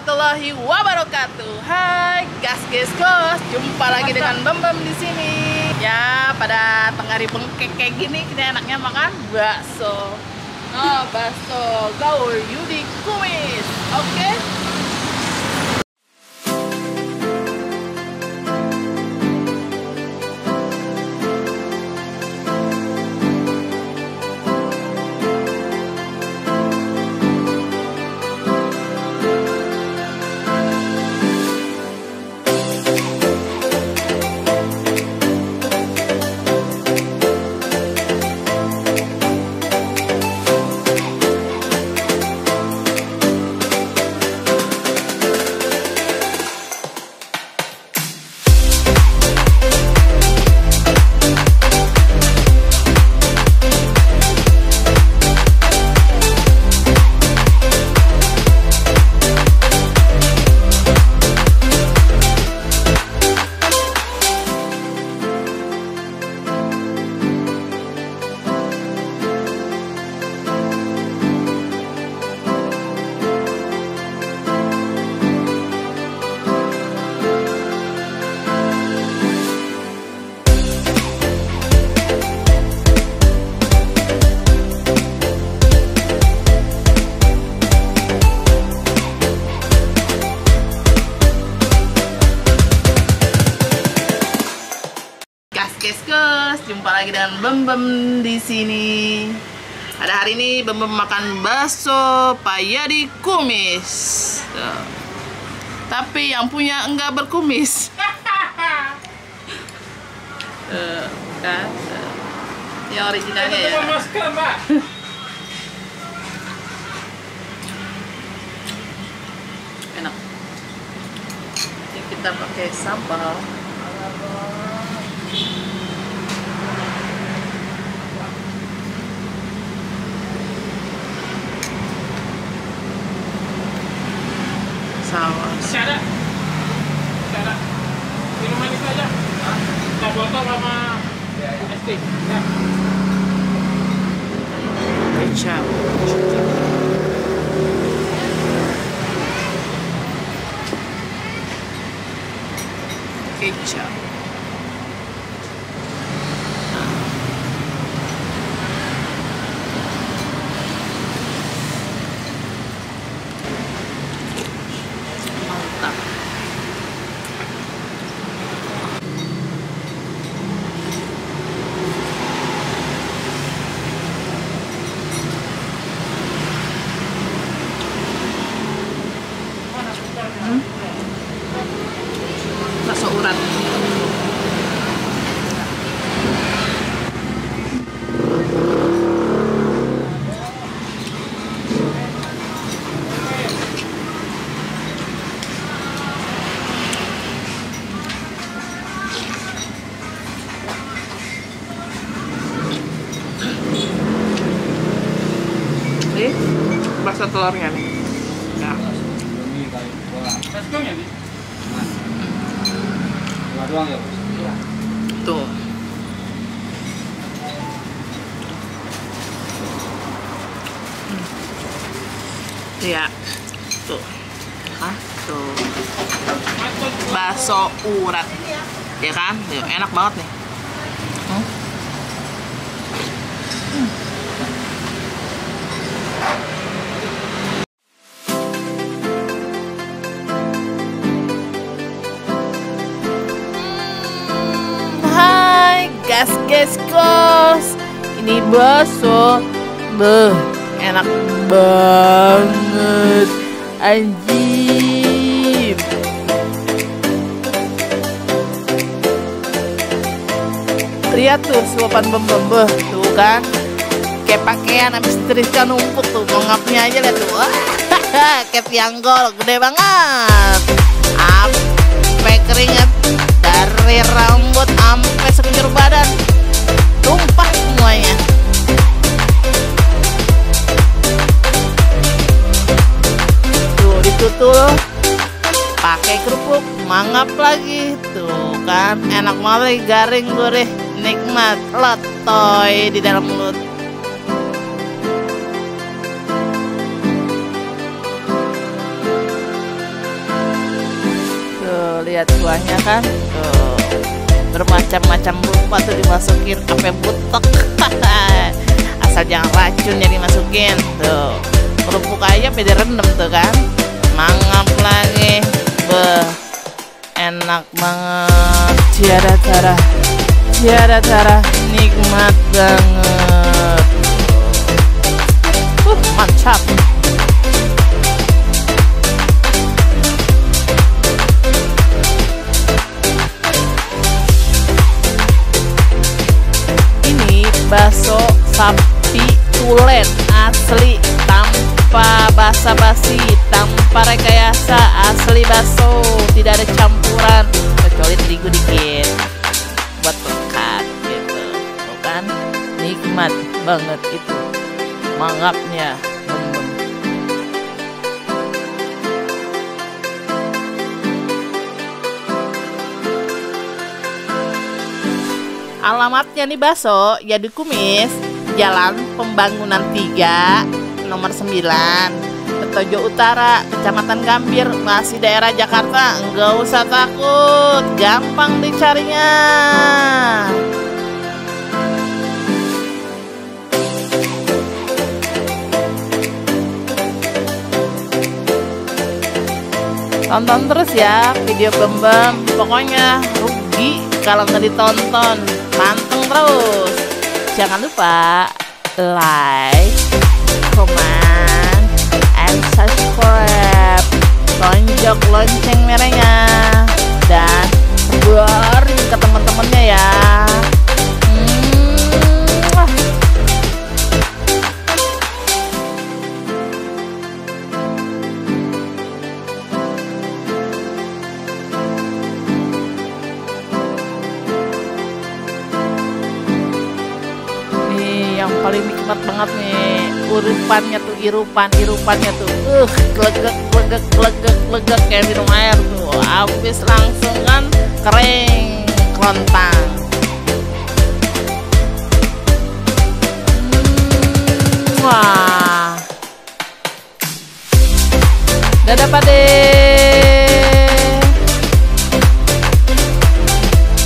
warahmatullahi wabarakatuh. Hai gas, jumpa lagi dengan Bem di sini. Ya, pada tengah hari bengkek kayak gini, kita enaknya makan bakso. Nah, bakso gaul Yudi Kumis. Oke? Gas, jumpa lagi dengan Bem di sini. Pada hari ini Bem makan bakso Pak Yadi Kumis. Tuh. Tapi yang punya enggak berkumis. Kan? Yang originalnya ya. Masker, Mbak. Enak. Ini kita pakai sambal. Saus. Ada. Minum manis aja. Kita botol sama es teh. Ya. Kecap. Kecap. Mantap. Bakso urat. Nih, bakso telurnya nih. Nah. Baskom ya, Di? Dua doang ya, Bos? Iya. Tuh. Ya. Tuh. Hah? Tuh. Bakso urat. Ya kan? Tuh, enak banget nih. Hai gas, ini bakso, enak banget, anjir. Lihat tuh suapan Bem, tuh kan, kayak pakaian habis teruskan numpuk tuh, ngapnya aja lihat tuh, kayak pianggol, gede banget, sampai keringat dari rambut sampai sekujur badan, tumpah semuanya. Tuh ditutul, pakai kerupuk, mangap lagi, tuh kan, enak banget, garing gurih, nikmat, letoy di dalam mulut. lihat kuahnya kan tuh, bermacam-macam rupa tuh dimasukin sampai butek. Asal jangan racun yang dimasukin tuh. Kerupuk ayam beda rendem tuh kan, mangap lagi, enak banget, tiada cara, nikmat banget, mantap. Ini bakso sapi tulen asli, tanpa basa-basi, tanpa rekayasa, asli bakso, tidak ada campuran kecuali terigu dikit buat pekat gitu, tuh kan, nikmat banget itu, mangapnya. Alamatnya nih bakso ya di Kumis, Jalan Pembangunan 3, nomor 9, Petojo Utara, Kecamatan Gambir, masih daerah Jakarta. Nggak usah takut, gampang dicarinya. Tonton terus ya video Bembem, pokoknya rugi kalau nggak ditonton. Panteng terus. Jangan lupa like, comment, and subscribe. Tonjok lonceng merahnya dan sebarin ke teman-temannya ya. Yang paling nikmat banget nih, irupannya tuh, glegek kayak minum air tuh, habis langsung kan kering kelontang. Wah, dadah Pade.